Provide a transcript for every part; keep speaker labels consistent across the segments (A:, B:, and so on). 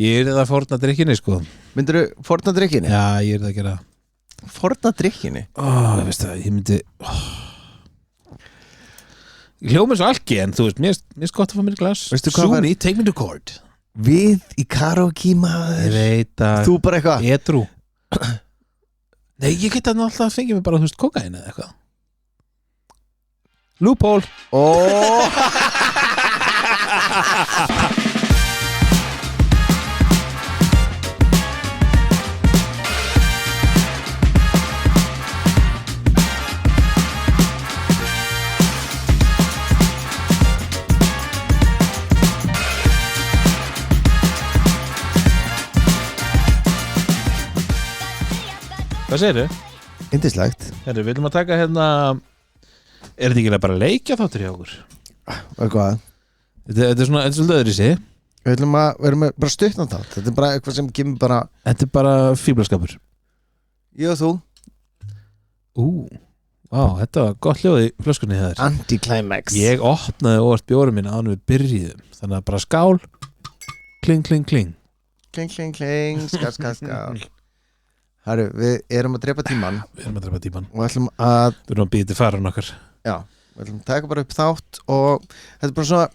A: Ég það fórna drykkinni sko.
B: Myndirðu fórna drykkinni?
A: Já, ég það að gera
B: Fórna drykkinni?
A: Ég veist það, ég myndi Ég hljóð mér svo algi en þú veist, mér er gott að fá mér glas. Suni, take me to court.
B: Við í karaoke maður.
A: Ég veit að
B: Þú bara eitthvað
A: edrú. Nei, ég geta alltaf að fengja mig bara, þú veist, kokain eða eitthvað. Loophole. Hvað segirðu?
B: Yndislegt.
A: Herru, við viljum að taka hérna. Er þetta ekki bara leikja þáttur hjá okkur?
B: Hvað?
A: Þetta er svona, þetta er svolítið öðru í sig.
B: Við erum bara stuttna þátt. Þetta er bara eitthvað sem kemur bara.
A: Þetta er bara fíblaskapur.
B: Ég og þú.
A: Vá, þetta var gott hljóð í flöskunni þér.
B: Anticlimax.
A: Ég opnaði óvart bjórum mín áður en við byrjuðum. Þannig að bara skál. Kling, kling, kling.
B: Kling, kling, kling. Skál. Herru, við erum að drepa tíman.
A: Við erum að drepa tíman.
B: Og ætlum að
A: býða til faran okkar.
B: Já, við ætlum að taka bara upp þátt. Og þetta er bara svona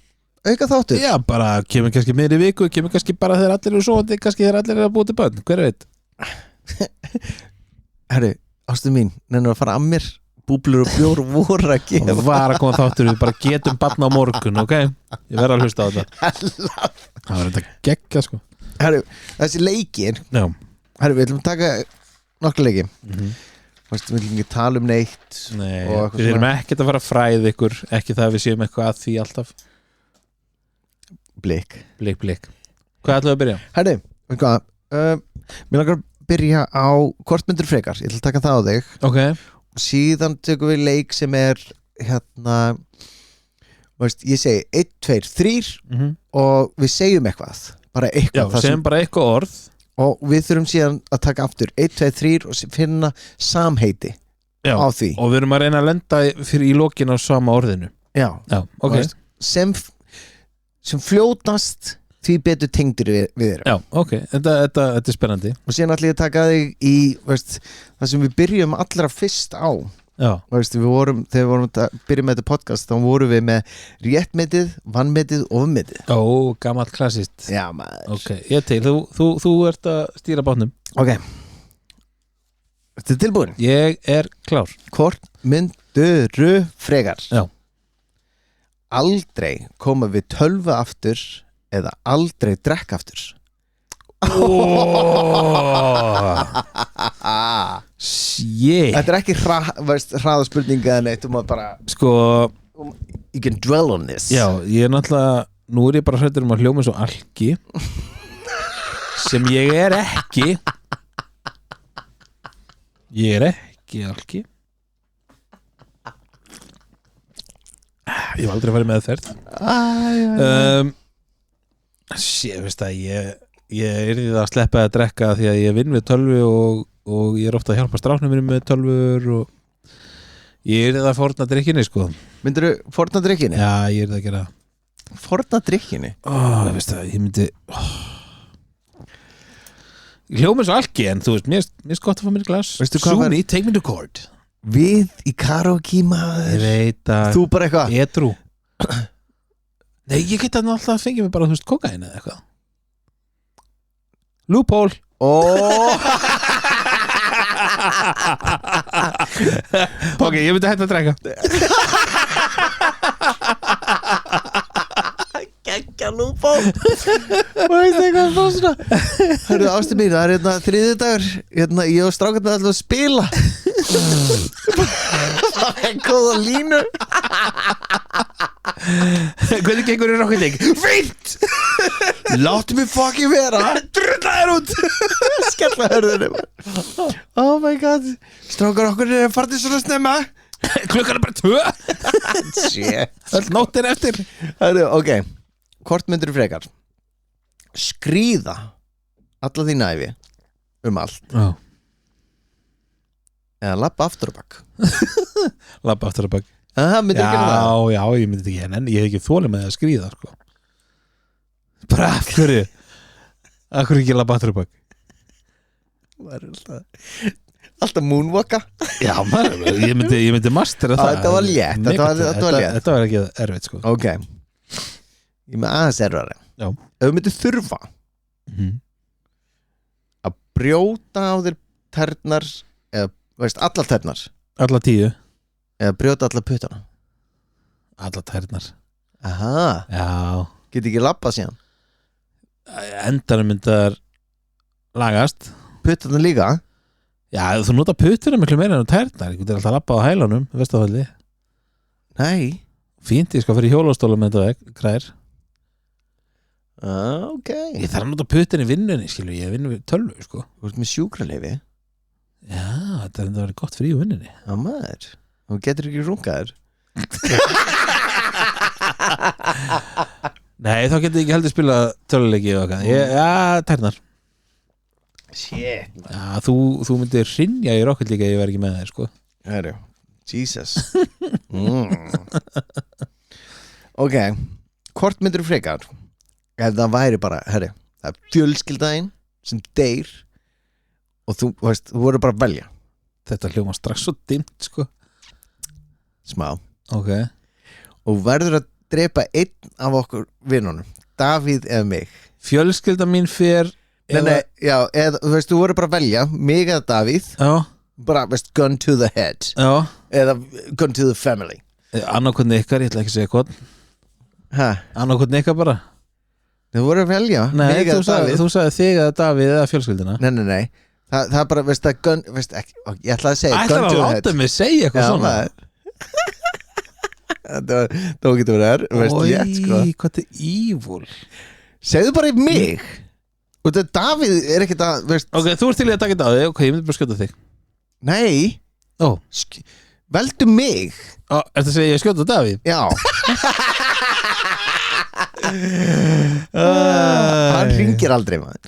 B: auka þáttur.
A: Já, bara kemur kannski meiri viku. Kemur kannski bara þegar allir eru sofandi. Kannski þegar allir eru að búa til börn. Hver veit?
B: Herru, ástu mín, nennir að fara að mér. Búblur og bjór voru að gefa.
A: Og var að koma þáttur. Við bara getum barn á morgun, ok? Ég verð að hlusta á þetta. Það var þetta geggja, sko.
B: Herru, þessi leikir.
A: Já.
B: Herru, við ætlum að taka nokkuð leiki. Við ætlum ekki tala um neitt.
A: Nei, við erum ekkert að fara að fræða ykkur. Ekki það að við séum eitthvað að því alltaf.
B: Blik.
A: Hvað ætlum við að byrja?
B: Herru, hvað? Mér langar að byrja á hvort myndir frekar. Ég ætla að taka það á þig.
A: Ok.
B: Síðan tökum við leik sem er hérna, ég segi 1, 2, 3 og við segjum eitthvað. Bara eitthvað.
A: Já, segjum bara eitthvað orð.
B: Og við þurfum síðan að taka aftur 1, 2, 3 og finna samheiti á því.
A: Og við erum að reyna að lenda í lokin á sama orðinu.
B: Já,
A: ok.
B: Sem fljótast því betur tengdur við erum.
A: Já, ok, þetta er spennandi.
B: Og síðan ætlum ég að taka þig í það sem við byrjum allra fyrst á.
A: Já.
B: Þegar við vorum að byrja með þetta podcast, þá vorum við með réttmetið, vannmetið og ofmetið.
A: Gamalt klassist.
B: Já, maður.
A: Ok, ég til, þú ert að stýra bátnum.
B: Ok. Ertu tilbúin?
A: Ég er klár.
B: Hvort myndirðu frekar?
A: Já.
B: Aldrei koma við 12 aftur eða aldrei drekka aftur.
A: Shit.
B: Þetta er ekki hraðaspurning eða neitt maður bara,
A: sko,
B: you can dwell on this.
A: Já, ég er náttúrulega, nú er ég bara hræddur að hljóma svo algi sem ég er ekki. Ég er ekki algi. Ég hef aldrei farið meðferð. Ég veist að ég yrði að sleppa að drekka því að ég vinn við tölvu og ég er ofta að hjálpa stráknum mínum með tölvur og ég yrði að fórna drykkinni, sko.
B: Myndirðu fórna drykkinni?
A: Já, ég yrði að gera.
B: Fórna drykkinni?
A: Ég veist að ég myndi Ég hljóð mér svo algi en þú veist, mér er gott að fá mér glas. Suni, take me to court.
B: Við í karaoke maður.
A: Ég veit að
B: þú bara eitthvað
A: edrú. Nei, ég geta alltaf að fengja mig bara, þú veist, kokain eða eitthvað. Loophole. Ok, ég myndi hætta að drekka.
B: Gekkja loophole. Veist eitthvað frá svona. Hörru, ástu mín, það er þriðjudagur. Ég og strákarnir ætlum að spila. Það er góða línu.
A: Hvernig gengur í Rocket League? Fínt.
B: Láttu mig fucking vera.
A: Drulla þér út.
B: Skella hörðunum. Oh my god. Strákar okkur er farið svona snemma.
A: Klukkan er bara 2.
B: Shit.
A: Öll nóttin eftir.
B: Hörru, ok. Hvort myndirðu frekar? Skríða alla þína ævi allt.
A: Já.
B: Eða labba aftur á bak.
A: Labba aftur á bak.
B: Myndirðu gera það?
A: Já, ég myndi ekki en ég hef ekki þolið með að skríða, sko. Bara af hverju? Akkur ekki labba aftur og bak
B: Maður er alltaf moonwalka.
A: Já, maður, ég myndi mastera það.
B: Þetta var létt,
A: Þetta var ekki erfitt sko.
B: Ok. Ég með aðeins erfari.
A: Já.
B: Ef þú myndir þurfa að brjóta á þér tærnar eða, veist, allar tærnar
A: Alla 10
B: eða brjóta allar puttana.
A: Alla tærnar.
B: Aha.
A: Já.
B: Geti ekki labbað síðan.
A: Endanum myndar lagast.
B: Puttana líka?
A: Já, þú nota puttuna miklu meira en tærnar. Þú getur alltaf labbað á hælunum, Vestafalli.
B: Nei.
A: Fínt, ég skal fyrir hjólastóla með þetta græðir.
B: Ok.
A: Ég þarf að nota puttin í vinnunni, skilu. Ég vinn við tölvu, sko.
B: Þú ert með sjúkraleyfi?
A: Já, þetta er verið gott frí í vinnunni.
B: Já, maður. Þú getur ekki rungaður.
A: Nei, þá getur ég ekki heldur spila töluleiki og eitthvað. Já, tærnar.
B: Shit.
A: Já, þú myndir hrynja í Rocket League ef ég væri ekki með þér, sko.
B: Herru, Jesus. Ok, hvort myndir þú frekar ef það væri bara, herru, það er fjölskyldaðinn sem deyr og þú veist, þú voru bara að velja
A: Þetta hljóma strax svo dimmt, sko.
B: smá
A: Ok.
B: og verður að drepa einn af okkur vinunum, Davíð eða mig.
A: Fjölskylda mín fer
B: Nei, já, eða, þú veist, þú voru bara að velja mig eða Davíð,
A: Já,
B: bara, veist, gun to the head
A: já.
B: eða gun to the family.
A: Annarkotni ykkar, ég ætla ekki að segja hvort.
B: Hæ?
A: Annarkotni ykkar bara.
B: Þú voru að velja
A: Nei,
B: mig eða Davíð.
A: þú sagði þig eða Davíð eða fjölskyldina.
B: Nei. Það er bara, veist, það gun, veist, ekki, ég ætla að segja
A: Ætlar að láta mig segja eitthvað svona.
B: Það getur verið veist, létt, sko.
A: Hvað þetta er evil.
B: Segðu bara í mig. Og þetta Davíð er ekkert að, veist.
A: Ok, þú ert til í að taka þetta á þig. Ok, ég myndi bara skjóta þig.
B: Nei.
A: Ó,
B: Veldu mig.
A: Ertu að segja ég skjóta Davíð?
B: Já. Hann hringir aldrei, maður.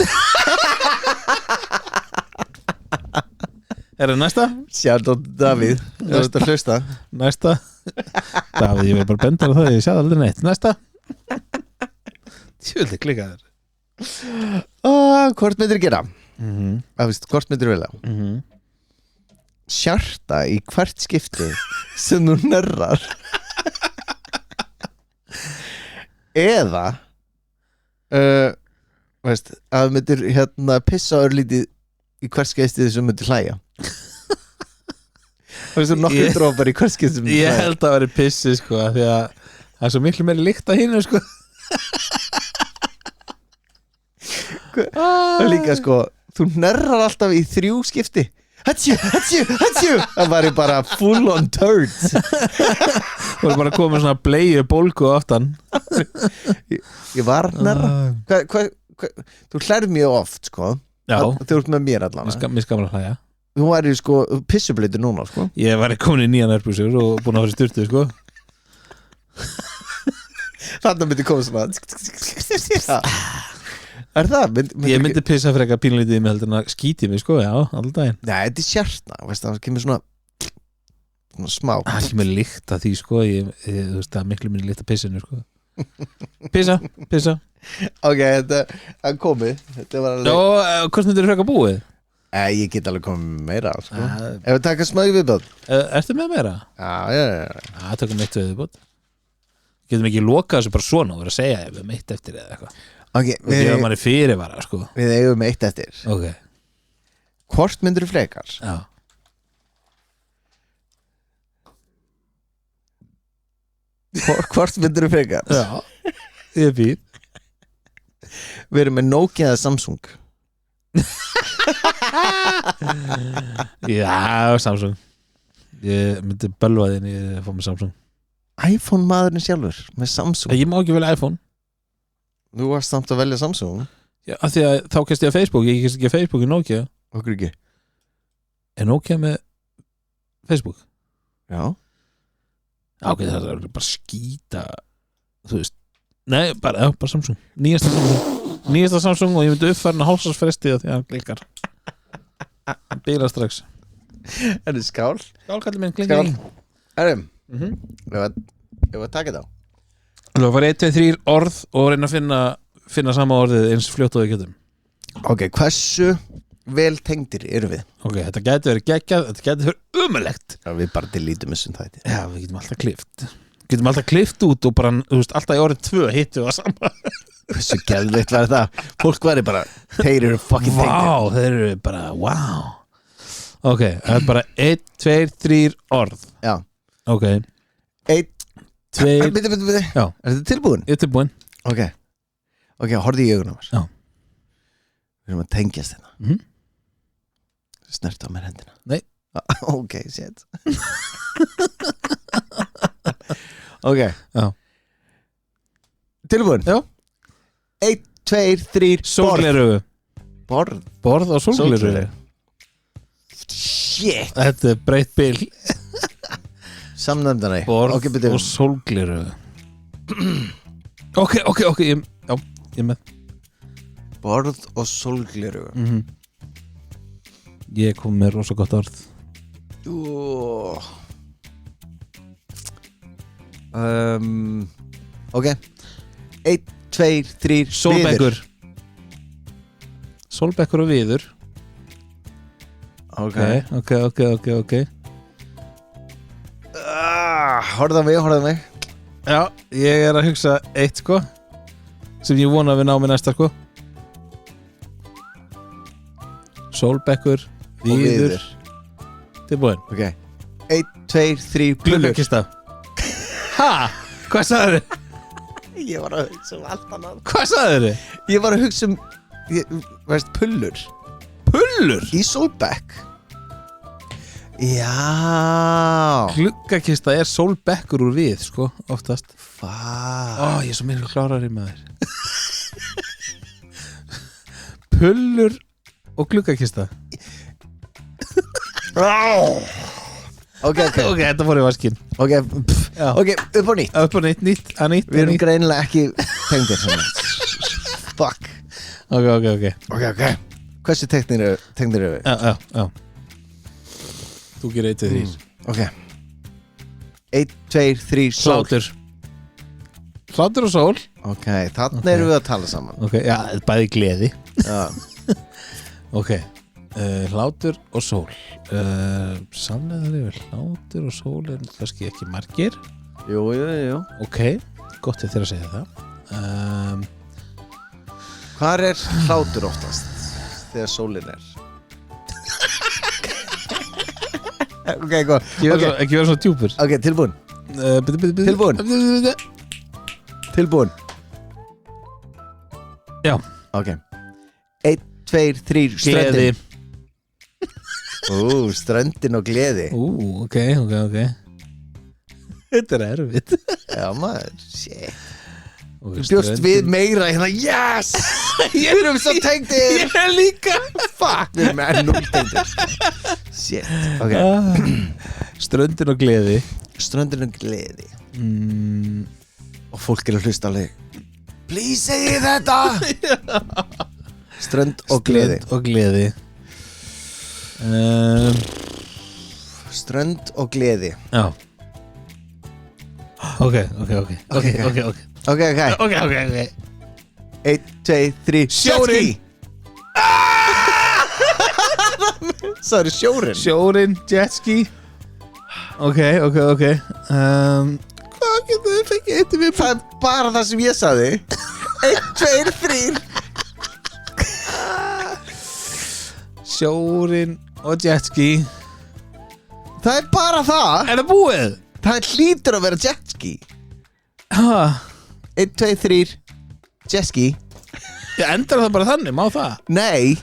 A: Er það næsta?
B: Sjátt á Davíð. Þú veist að hlusta.
A: Næsta. Davíð, ég vil bara benda á það, ég sagði aldrei neitt. Næsta. Ég vildi klika þér.
B: Hvort myndir gera? Veist, hvort myndir vilja? Sjarta í hvert skipti sem þú nörrar eða veist, að þú myndir pissa örlítið í hvert skipti sem þú myndir hlæja. Það er svo nokkuð drópar í hvert skipti sem þú myndir
A: Ég
B: hlæja.
A: held að vera pissi, sko, því að það er svo miklu meiri lykt að hínu, sko.
B: Það er líka, sko, þú nörrar alltaf í 3 skipti. Hatsjú. Það var bara full on turds.
A: Þú er bara komið svona bleiu bólgu aftan.
B: Ég var að nörra. Þú hlærð mjög oft, sko.
A: Já.
B: Þú ert með mér allan.
A: Mér skaman að hlæja.
B: Þú væri, sko, pissublitur núna, sko.
A: Ég var komin í nýjan nærbúsur og búin að fara í styrtu, sko.
B: Þannig myndi koma svona. Er það?
A: Ég myndi pissa frekar pínlítið í mig heldur en að skíti mig, sko, já, alltaf daginn.
B: Nei, þetta er sjartna, veist það kemur svona smá.
A: Það kemur lykt að því, sko, þú veist, það er miklu minni lykt að pissinu, sko. Pissa.
B: Ok, þetta er komið. Þetta var alveg.
A: Og hvort myndir þú frekar búið?
B: Ég get alveg komið með meira, sko. Ef við taka smá í viðbót.
A: Ertu með meira?
B: Já.
A: Það tökum eitt viðbót. Getum ekki lokað þessu bara svona og vera að segja ef við erum eitt eftir eða eitthvað.
B: Ok,
A: Og gefa manni fyrirvara, sko.
B: við eigum eitt eftir.
A: Ok.
B: Hvort myndir þú frekar?
A: Já.
B: Hvort myndir þú frekar?
A: Já. Ég er fín.
B: Við erum með Nokia eða Samsung.
A: Já, Samsung. Ég myndi bölva þinn í að fá með Samsung.
B: iPhone maðurinn sjálfur með Samsung.
A: Ég má ekki velja iPhone.
B: Þú varst samt að velja Samsung.
A: Já, af því að þá kæst ég að Facebook. Ég kæst ekki að Facebook í Nokia.
B: Okkur ekki.
A: Er Nokia með Facebook?
B: Já.
A: Ok, það er bara skýta. Þú veist. Nei, bara Samsung. Nýjasta Samsung og ég myndi uppfærna hálsarsfresti því að hann klikkar. Hann bílar strax.
B: Er þetta skál?
A: Skál, kallir minn, klikkar í.
B: Erum, ég var að taka þetta á.
A: Þú var 1, 2, 3 orð og reyna að finna sama orðið eins fljótt og við getum.
B: Ok, hversu vel tengdir erum við?
A: Ok, þetta gæti verið geggjað, þetta gæti verið umulegt.
B: Já, við bara delítum þessum þætti.
A: Já, við getum alltaf klift út og bara, þú veist, alltaf í orðið 2 hittu það sama.
B: Hversu geðveikt var það? Fólk væri bara, þeir eru fucking tengdir.
A: Vá, þeir eru bara, wow. Ok, það er bara 1, 2, 3 orð.
B: Já.
A: Ok.
B: 1,
A: 2.
B: Bíddu.
A: Já.
B: Er þetta tilbúin?
A: Ég er tilbúin.
B: Ok, horfðu í augunum mér.
A: Já.
B: Við erum að tengjast hérna.
A: Mhm.
B: Snert á mér hendina.
A: Nei.
B: Ok, shit. Ok.
A: Já.
B: Tilbúin?
A: Já.
B: 1, 2, 3
A: Sólglerugu. Borð og sólglerugu.
B: Shit.
A: Þetta er breytt bil.
B: Samnefndana.
A: Borð
B: Ok, byrju.
A: og sólglerugu. Ok, ég er með.
B: Borð og sólglerugu.
A: Ég kom með rosa gott orð.
B: Ok 1, 2, 3
A: Sólbekkur. Sólbekkur og viður.
B: Ok
A: Ok.
B: Horfðu á mig
A: Já, ég er að hugsa eitt sko sem ég vona að við náum í næsta sko. Sólbekkur, viður. Tilbúin.
B: Ok 1, 2, 3 pullur.
A: Gluggakista. Ha? Hvað sagður þið?
B: Ég var að hugsa allt annað.
A: Hvað sagður þið?
B: Ég var að hugsa veist, pullur.
A: Pullur?
B: Í sólbekk. Já.
A: Gluggakista er sólbekkur úr við sko, oftast.
B: Fuck.
A: Ég er svo miklu klárari með þér. Pullur og gluggakista.
B: Ok,
A: þetta fór í vaskinn.
B: Ok, upp á nýtt.
A: Upp á nýtt.
B: Við erum greinilega ekki tengdir svona. Fuck.
A: Ok.
B: Hversu tengdir eru við?
A: Já. Þú gerir 1, 2, 3.
B: Ok 1, 2, 3 sól.
A: Hlátur og sól.
B: Ok, þannig erum við að tala saman.
A: Ok, já, bæði gleði.
B: Já.
A: Ok, hlátur og sól. Samleðar yfir hlátur og sól er kannski ekki margir.
B: Jú.
A: Ok, gott þér að segja það.
B: Hvar er hlátur oftast þegar sólin er? Ok, góð.
A: Ekki vera svona djúpur.
B: Ok, tilbúin. Tilbúin.
A: Já.
B: Ok 1, 2, 3
A: Gleði.
B: Ströndin og gleði.
A: Ok. Þetta er erfitt.
B: Já maður, shit.
A: Bjóst
B: Bjóst við meira hérna, yes. Við erum svo tengdir.
A: Ég er líka.
B: Fuck, við erum með 0 tengdir. Shit, ok.
A: Ströndin og gleði.
B: Ströndin og gleði. Og fólk er að hlusta alveg. Please segi þetta. Strönd og gleði. Strönd og gleði.
A: Já. Ok.
B: Ok 1, 2, 3
A: Sjórinn.
B: Það er sjórin.
A: Sjórinn, jetski. Ok. Hvað getur þið fengið eitt við?
B: Það er bara það sem ég sagði. 1, 2, 3
A: Sjórinn og jetski.
B: Það er bara það.
A: Er það búið?
B: Það hlýtur að vera jetski. 1, 2, 3 jetski.
A: Ég endar það bara þannig, má það?
B: Nei,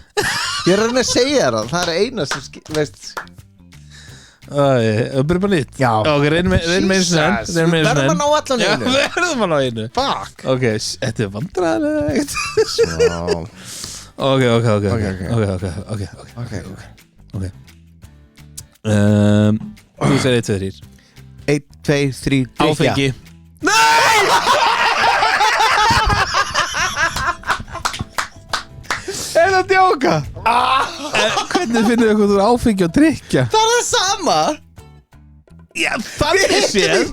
B: ég er að reyna að segja það. Það er eina sem veist.
A: Byrjum bara nýtt.
B: Já.
A: Ok, reynum einu sinni.
B: Við verðum að ná allan
A: Já,
B: einu.
A: verðum að ná einu.
B: Fuck.
A: Ok, þetta er vandræðilegt.
B: Svo.
A: Ok. Þú segir 1, 2, 3.
B: 1, 2, 3 drykja.
A: Áfengi.
B: Er það djóka?
A: Hvernig finnum við eitthvað úr áfengi og drykja?
B: Það er sama.
A: Já, þannig séð.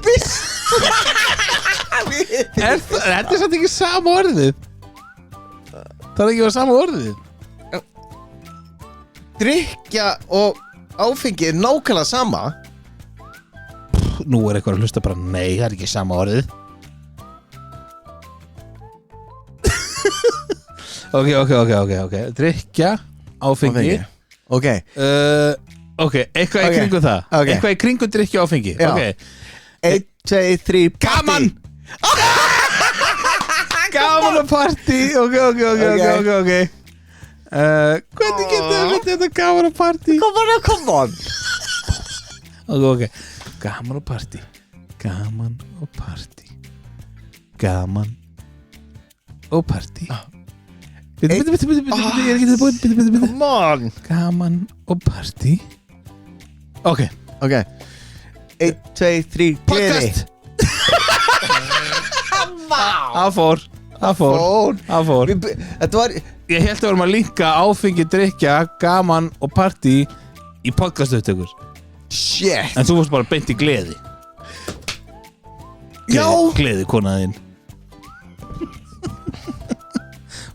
A: Þetta er samt ekki sama orðið. Það er ekki verið sama orðið.
B: drykkja og áfengi er nákvæmlega sama.
A: Nú er eitthvað að hlusta bara, nei, það er ekki sama orðið. Ok. Drykkja, áfengi.
B: Ok.
A: Ok, eitthvað í kringum það.
B: Ok.
A: Eitthvað í kringum drykkja og áfengi.
B: Já.
A: Ok.
B: 1, 2, 3,
A: Gaman! Gaman og partí. Ok. Hvernig getur það myndið þetta gaman og partí?
B: Come on.
A: Ok. Gaman og partí. Gaman og partí. Gaman og partí. Bitti, ég er ekki þetta búinn.
B: Come on.
A: Gaman og partí. Ok.
B: 1, 2, 3, gleði.
A: Podcast. Það fór.
B: Þetta var
A: Ég held að við varum að linka áfengi, drykkja, gaman og partí í podcastupptökur.
B: shit.
A: En þú fórst bara beint í gleði.
B: Já.
A: Gleði konaðinn.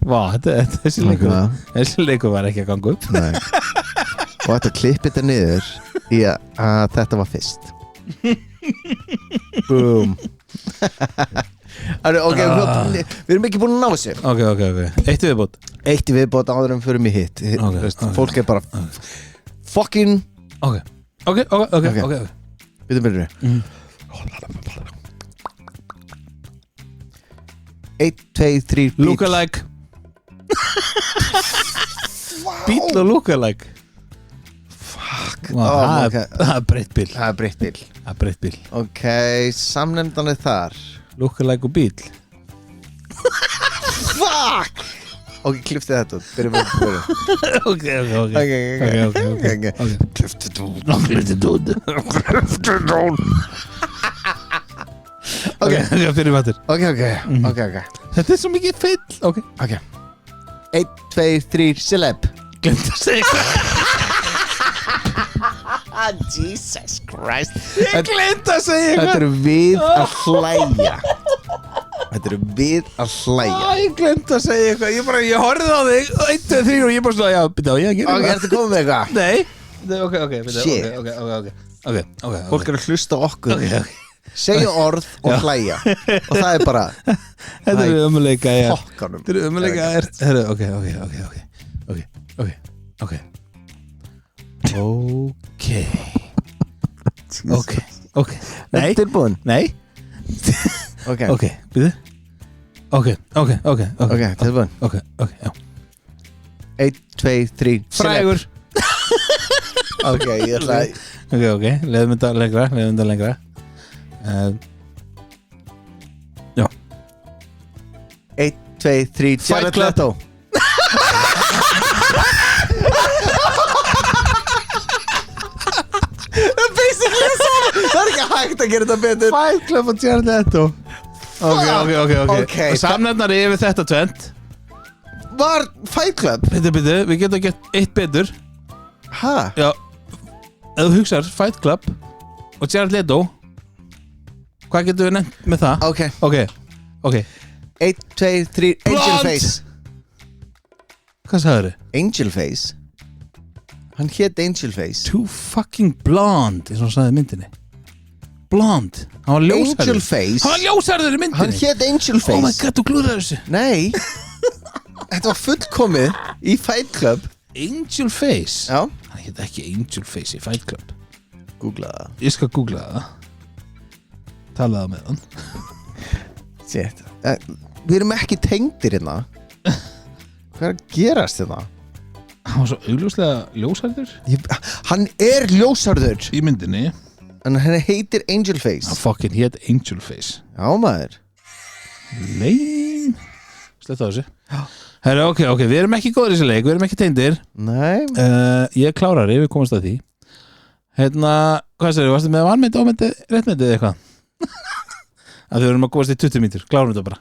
A: Vá, þessi leikur var ekki að ganga upp.
B: Nei. Og þetta klippið þetta niður í að þetta var fyrst. Boom. Ok, við erum ekki búin að ná þessu.
A: Ok. Eitt viðbót.
B: Eitt í viðbót áður en fyrir mig hitt. Fólk er bara fucking.
A: Ok.
B: Við byrjum við. 1, 2, 3
A: Lookalike. Bíll og lookalike.
B: Fuck.
A: Það er breytt bíll.
B: Það er breytt bíl. Ok, samnefndan er þar.
A: Lookalike og bíll.
B: Fuck. Ok, klippti þetta út. Byrjum við.
A: Ok.
B: Klippti þetta út.
A: Ok, fyrir mættur.
B: Ok.
A: Þetta er svo mikið feill. Ok.
B: 1, 2, 3 celeb.
A: Glemt að segja
B: Jesus Christ.
A: Ég glemt að segja
B: Þetta eru við að hlæja.
A: Ég glemt að segja eitthvað. Ég horfði á þig 1, 2, 3 og ég bara svona, já, byrja á ég að gera
B: Ok, ertu komið með eitthvað?
A: Nei. Ok.
B: Fólk er að hlusta á okkur.
A: Ok.
B: Segja orð og hlæja. Og það er bara
A: Þetta eru ömuleika.
B: fokkanum.
A: Þetta eru ömuleika. Ok. Nei.
B: Tilbúin.
A: Nei.
B: Ok,
A: Byrju. Ok,
B: tilbúin.
A: já.
B: 1, 2, 3 celeb.
A: Frægur.
B: Ok, ég ætla að
A: Ok, leiðum þetta lengra. Já.
B: 1, 2, 3
A: Fight Club.
B: Leto. Það er ekki hægt að gera þetta betur.
A: Fight Club og Jared Leto. Ok. Samnefnari yfir þetta tvent.
B: Var Fight Club?
A: Bitte, við getum gett eitt betur.
B: Hæ?
A: Já. Ef þú hugsar Fight Club og Jared Leto, hvað getum við nefnt með það? Ok.
B: 1, 2, 3 Angel
A: Blonde.
B: Face.
A: Hvað sagður þið?
B: Angel Face. Hann hét Angel Face.
A: Too fucking blonde, eins og hann sagði í myndinni. Blonde. Hann var ljósærður.
B: Angel Face.
A: Hann var ljósærður í myndinni.
B: Hann hét Angel Face.
A: Oh my god, þú glúðar þessu.
B: Nei. Þetta var fullkomið í Fight Club.
A: Angel Face.
B: Já.
A: Hann heit ekki Angel Face í Fight Club.
B: Googla það.
A: Ég skal googla það. Talaðu með hann.
B: Shit. Við erum ekki tengdir hérna. Hvað er að gerast hérna?
A: Hann var svo augljóslega ljósærður
B: Hann er ljósarður.
A: í myndinni.
B: En hann heitir Angel Face.
A: Hann fucking hét Angel Face.
B: Já maður.
A: Lame. Sletta á þessu. Herra, ok, við erum ekki góður í þessu leik. Við erum ekki tengdir.
B: Nei.
A: Ég er klárari, við komumst að því. Hérna, hvað sér, varstu með vanmeti, ómeti, réttmetið eitthvað? Að við erum að komast í 20 mínútur. Klárum þetta bara.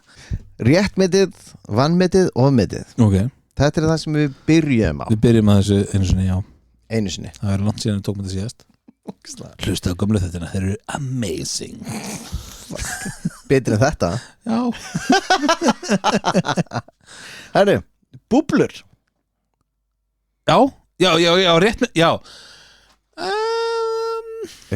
B: Réttmetið, vanmetið, ofmetið.
A: Ok.
B: Þetta er það sem við byrjum á.
A: Við byrjum að þessu einu sinni, já.
B: Einu sinni.
A: Það er langt síðan við tókum þetta síðast. Hlusta á gömlu þettina, þeir eru amazing.
B: Betur en þetta.
A: Já.
B: Herru, búblur.
A: Já, Já, rétt með Já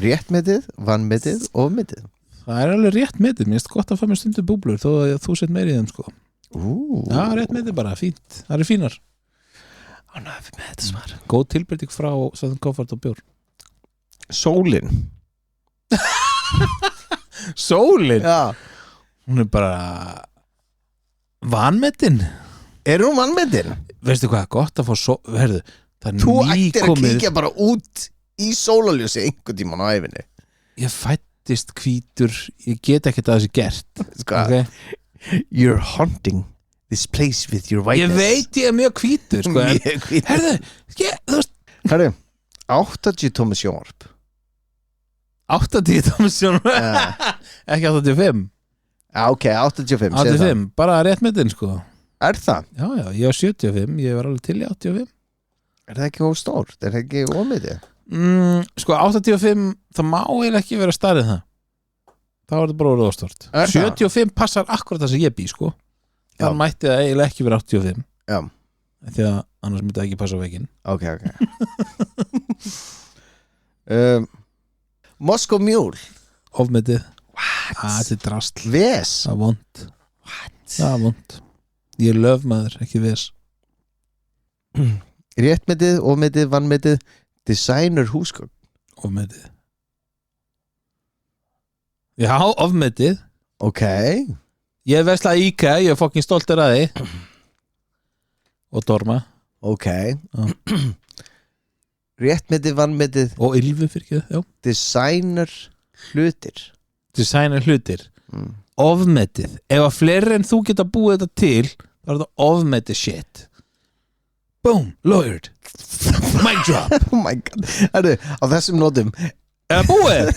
B: Réttmetið, vanmetið, ofmetið.
A: Það er alveg rétt metið, mér finnst gott að fá mér stundu búblur þó að þú sett meiri í þeim sko. Já, rétt metið bara, fínt, það eru fínar.
B: Ánægður með þetta svar.
A: Góð tilbreyting frá Southern Comfort og bjór.
B: Sólin.
A: Sólin?
B: Já.
A: Hún er bara vanmetin.
B: Er hún vanmetin?
A: Veistu hvað, gott að fá herðu, það er
B: Þú ættir að
A: nýkomið
B: kíkja bara út í sólarljósi einhvern tímann á æfinni.
A: Ég fættist hvítur, ég get ekkert að þessi gert
B: Sko,
A: okay?
B: You're haunting this place with your whiteness.
A: Ég veit ég er mjög hvítur sko, en,
B: Mjög hvítur.
A: herðu, þú veist
B: Herru, 80 tómi sjónvarp.
A: 80 tómsjón ekki 85
B: Já, ok, 85
A: 85, bara rétt metin sko.
B: Er það?
A: Já, ég var 75, ég var alveg til í 85
B: Er það ekki óstórt? Er það ekki ómiðið?
A: Sko 85, það má eiginlega ekki vera stærri en það. Það var þetta bara orðið óstort.
B: Er það?
A: 75 passar akkurat það sem ég bý sko. Það
B: Já.
A: mætti það eiginlega ekki vera 85
B: Já,
A: því að annars myndi það ekki passa á veginn.
B: ok Moscow Mule.
A: Ofmetið. Þetta er drastl.
B: Ves.
A: Það er vond. Það er vond. Ég er löfmaður, ekki ves.
B: Réttmetið, ofmetið, vanmetið. Designer húsgögn.
A: Ofmetið. Já, ofmetið.
B: Ok.
A: Ég vesla IKEA, ég er fokkin stoltur að því. Og dorma.
B: Ok. Réttmetið, vanmetið.
A: Og ylfu fyrir ekki, já.
B: Designer hlutir.
A: Designer hlutir. Ofmetið. Ef að fleiri en þú geta búið þetta til, þá er þetta ofmetið shit. Boom, lawyered. Mic drop.
B: Oh my god. Herru, á þessum nótum.
A: Eða búið?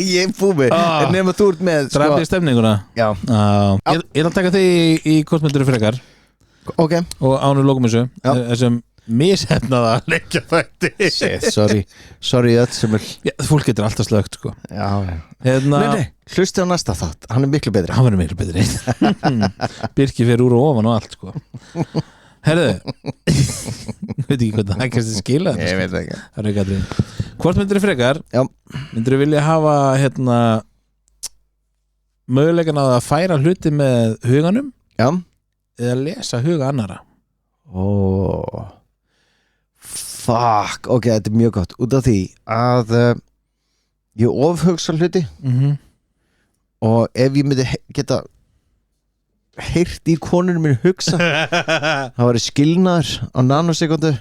B: Ég er búið. En nema þú ert með
A: Drafið stemninguna.
B: Já.
A: Ég ætla að taka þig í kostmyndur frekar.
B: Ok.
A: Og ánur lókum þessu.
B: Já.
A: Þessum mishefnaða leikja þætti.
B: Shit, sorry öll sem er.
A: Já, fólk getur alltaf slögt sko.
B: Já.
A: Hérna,
B: Nei, hlusti á næsta þátt. Hann er miklu betri.
A: hann verður miklu betri. Birki fyrir úr og ofan og allt sko. Herðu, veit ekki hvað það kannski skila þetta,
B: Ég veit það ekki.
A: það er ekki aðrið. Hvort myndir frekar?
B: Já.
A: Myndir vilja hafa möguleikan að færa hluti með huganum
B: Já.
A: eða lesa huga annara?
B: Fuck, ok, þetta er mjög gott. Út af því að ég ofhugsa hluti og ef ég myndi geta heyrt í konunum minn hugsa það var skilnaður á nanosekundu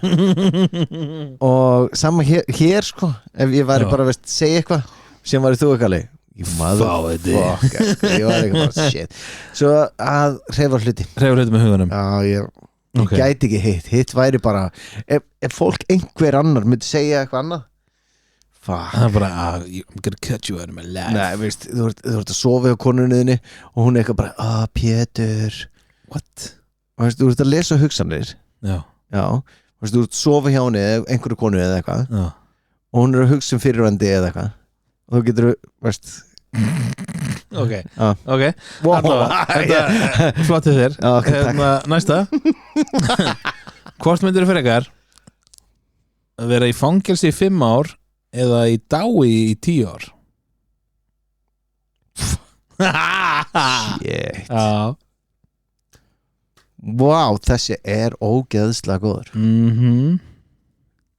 B: og sama hér sko, ef ég væri bara að segja eitthvað sem væri þú ekki alveg ég var ekki bara shit svo að hreyfa hluti
A: með huganum.
B: já, ég gæti ekki hitt væri bara ef fólk einhver annar myndi segja eitthvað annað
A: það er bara I'm gonna cut you out of my life.
B: Nei, veist, þú ert að sofa á konunniðinni og hún er eitthvað bara Pétur
A: What?
B: Veist, þú ert að lesa hugsanir
A: Já.
B: Veist, þú ert að sofa hjá henni einhverju konu eða eitthvað
A: Já.
B: og hún er að hugsa fyrirvændi eða eitthvað og þú getur, veist
A: ok
B: wow.
A: flottið þér.
B: Okay,
A: næsta hvort myndir fyrir ekkar vera í fangelsi í 5 ár eða í dái í 10 ár?
B: Shit.
A: Já.
B: Wow, þessi er ógeðslega góður.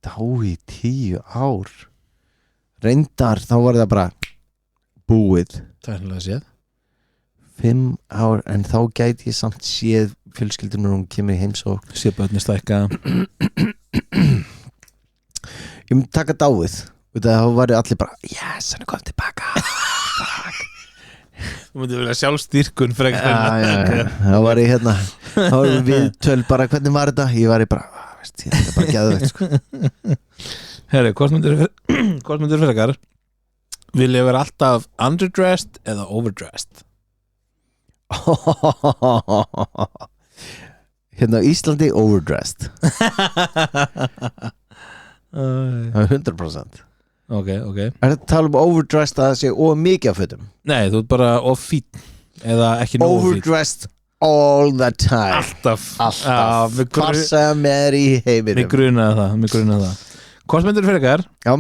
B: Dá í 10 ár. Reyndar, þá var það bara búið.
A: Það er alveg séð.
B: 5 ár, en þá gæti ég samt séð fjölskyldunum hún kemur í heimsók.
A: Séð börni stækka.
B: Ég myndi taka dáið. Það var allir bara yes, hann er komið tilbaka.
A: Þú myndi vilja sjálfstýrkun frekar.
B: Það var ég þá var við töl bara hvernig var þetta. Ég var bara veist, ég er bara geðveikt sko.
A: Herri, hvort myndir frekar vilja vera alltaf underdressed eða overdressed?
B: Á Íslandi overdressed. 100%.
A: Ok
B: Er þetta að tala overdressed að það sé of mikið af fötum?
A: Nei, þú ert bara of fít eða ekki nógu fít.
B: Overdressed all the time.
A: Alltaf
B: Passa mér í heiminum.
A: Mig grunaði það Hvort myndir frekar
B: Já.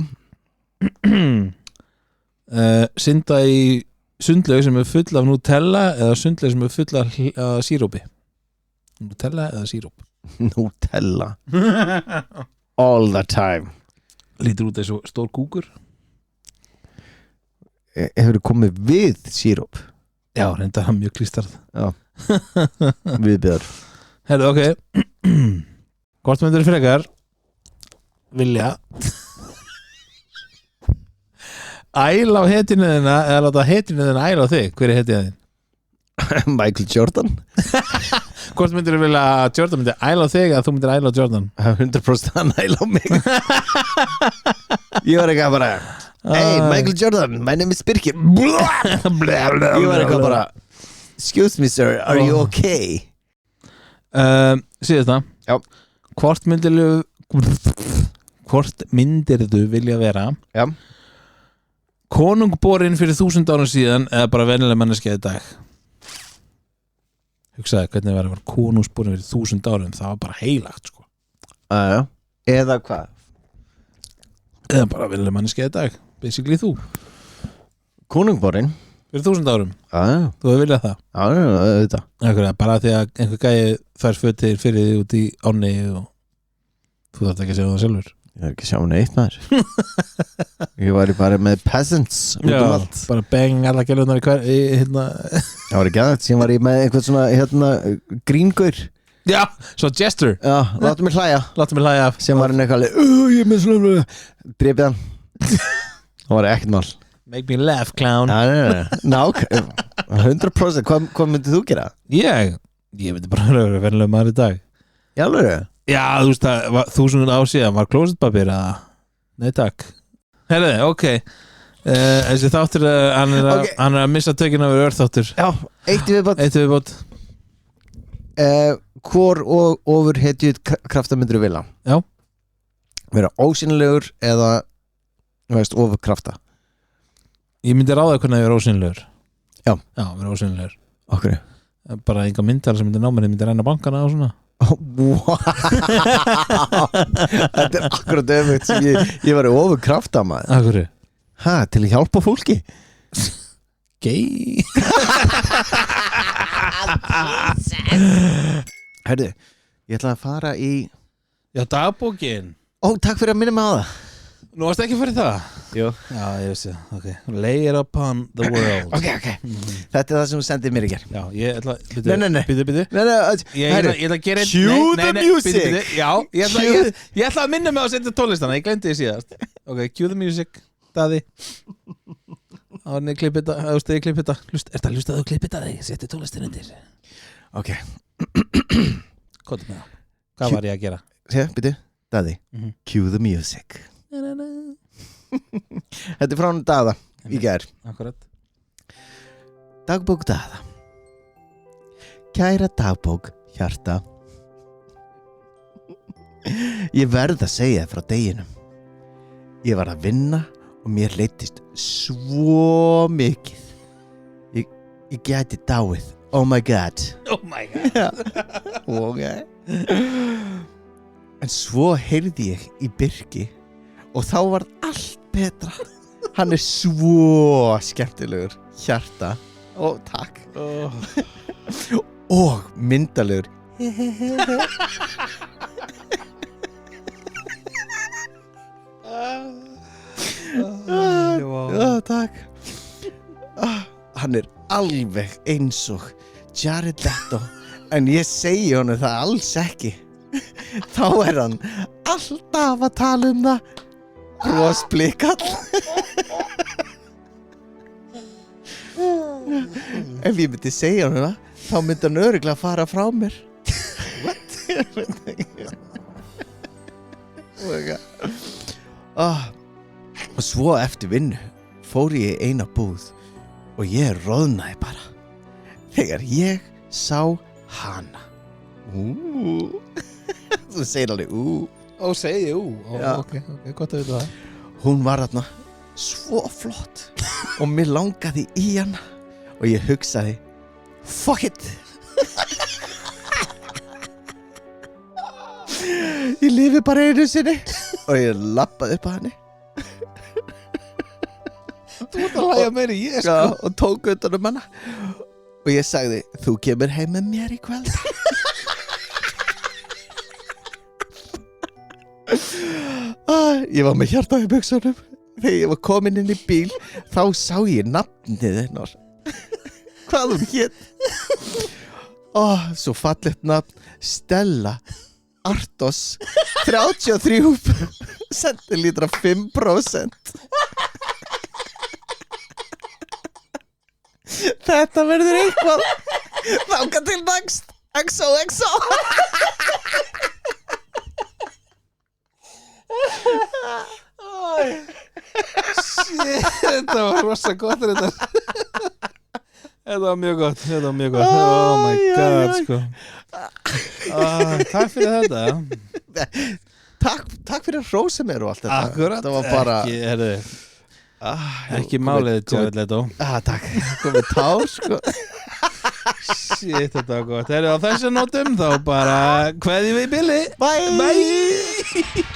A: Synda í sundlaug sem full af Nutella eða sundlaug sem full af sírópi Nutella eða síróp
B: Nutella all the time.
A: Lítur út eins og stór kúkur
B: Hefur komið við síróp?
A: Já, reynda það mjög klístarð
B: Já. Viðbjör.
A: Herðu, ok Hvort myndir frekar vilja æla á hetjunu þina eða láta hetjunu þina æla á þig? Hver er hetjið þinn?
B: Michael Jordan.
A: Hvort myndir vilja að Jordan myndir æla á þig eða þú myndir æla á Jordan?
B: 100% hann æla á mig. Ég var eitthvað bara Hey Michael Jordan, my name is Birkir. Ég var eitthvað bara Excuse me sir, are you okay?
A: Síðast það
B: Já.
A: Hvort myndirðu vilja vera
B: Já.
A: konungborinn fyrir 1000 árum síðan eða bara venjuleg manneskja í dag? Hugsaði hvernig það var konungsborinn fyrir 1000 árum, það var bara heilagt sko.
B: Eða hvað?
A: Eða bara venjuleg manneskja í dag, basically þú
B: Konungborinn
A: fyrir 1000 árum,
B: Já.
A: þú hefur viljað það?
B: Já, auðvitað.
A: Bara því að einhver gæi fær fötir fyrir því út í ánni og þú þarft ekki að segja það sjálfur.
B: Ég er ekki að sjá neitt maður. Ég var bara með peasants út allt.
A: Bara beng alla gælunar hérna.
B: Það var ekki aðeins, ég var með einhvern svona gríngaur.
A: Já, svo jester.
B: Já, láttu mig hlæja. Sem var hann eitthvað ég er með svona drepið hann. Það var ekkert mál.
A: Make me laugh, clown.
B: Ná, 100%. Hvað myndið þú gera?
A: Ég myndi bara vera venjuleg maður í dag.
B: Í alvöru?
A: Já, þú veist það var 1000 ár síðan var klósettpapír eða nei takk. Herðu, ok þessi þáttur hann er að missa tökina yfir örþáttur.
B: Já, eitt í viðbót. Hvor ofur hetjuð krafta myndir þú vilja?
A: Já.
B: Vera ósýnilegur eða ofur krafta?
A: Ég myndi ráða hvernig ég er ósýnilegur.
B: Já,
A: vera ósýnilegur.
B: Okkur.
A: Bara enga myndar sem myndi ná mér, ég myndi ræna bankana og svona.
B: Wow. Þetta er akkurat öfugt sem ég var ofur krafta maður.
A: Akkur?
B: Til að hjálpa fólki.
A: Gay.
B: Herðu, ég ætla að fara í
A: dagbókin.
B: Takk fyrir að minna mig á það.
A: Nú varst ekki fyrir það?
B: Jú.
A: Já, ég veist það, ok. Lay it upon the world.
B: Ok. Þetta er það sem þú sendið mér í gerð.
A: Já, ég ætla
B: Nei.
A: Bíddu. Ég ætla að gera
B: Cue the music.
A: Já, ég ætla að minna mig á að setja tólistana. Ég glemdi því síðast. Ok, cue the music. Daði. Árni, klipp þetta. Ástegi, klipp þetta. Ertu að hlusta að þú klipp þetta? Settu tólistin undir. Ok. Kóttu með það. Hvað var ég að gera?
B: Bíddu, Daði. Cue the music. Þetta er frá hann Daða í gær.
A: Akkurat.
B: Dagbók Daða. Kæra dagbók Hjarta. Ég verð að segja frá deginum. Ég var að vinna og mér leittist svo mikið. Ég gæti dáið. Oh my god. Okay. En svo heyrði ég í Birki og þá var allt betra. Hann er svo skemmtilegur. Hjarta. Takk. Og myndalegur. Takk. Hann er alveg eins og Jared Leto, en ég segi honum það alls ekki. Þá er hann alltaf að tala um það. Brosblikall. Ef ég myndi segja honum það, þá myndi hann örugglega fara frá mér. Og svo eftir vinnu fór ég í eina búð og ég roðnaði bara þegar ég sá hana. Þú segir alveg
A: Segi ok, gott að vita það.
B: Hún var þarna svo flott og mér langaði í hana og ég hugsaði fuck it. Ég lifi bara einu sinni. Og ég lappaði upp að henni.
A: Þú ert að hlæja meiri ég sko.
B: Já, og tók utan um hana. Og ég sagði, þú kemur heim með mér í kvöld. Ég var með hjarta í buxunum. Þegar ég var komin inn í bíl, þá sá ég nafnið hennar. Hvað hún hét? Svo fallegt nafn. Stella Artos 33 centilítra 5%. Þetta verður eitthvað. Þangað til næst. XOXO.
A: Shit, þetta var rosa gott þetta. Þetta var mjög gott. Oh my god sko. Takk fyrir þetta.
B: Takk fyrir að hrósa mér og allt þetta.
A: Akkurat.
B: Þetta var bara
A: ekki málið Jared Leto.
B: Takk. Komið tár sko.
A: Shit, þetta var gott. Á þessu nótum þá bara kveðjum við í bili.
B: Bye.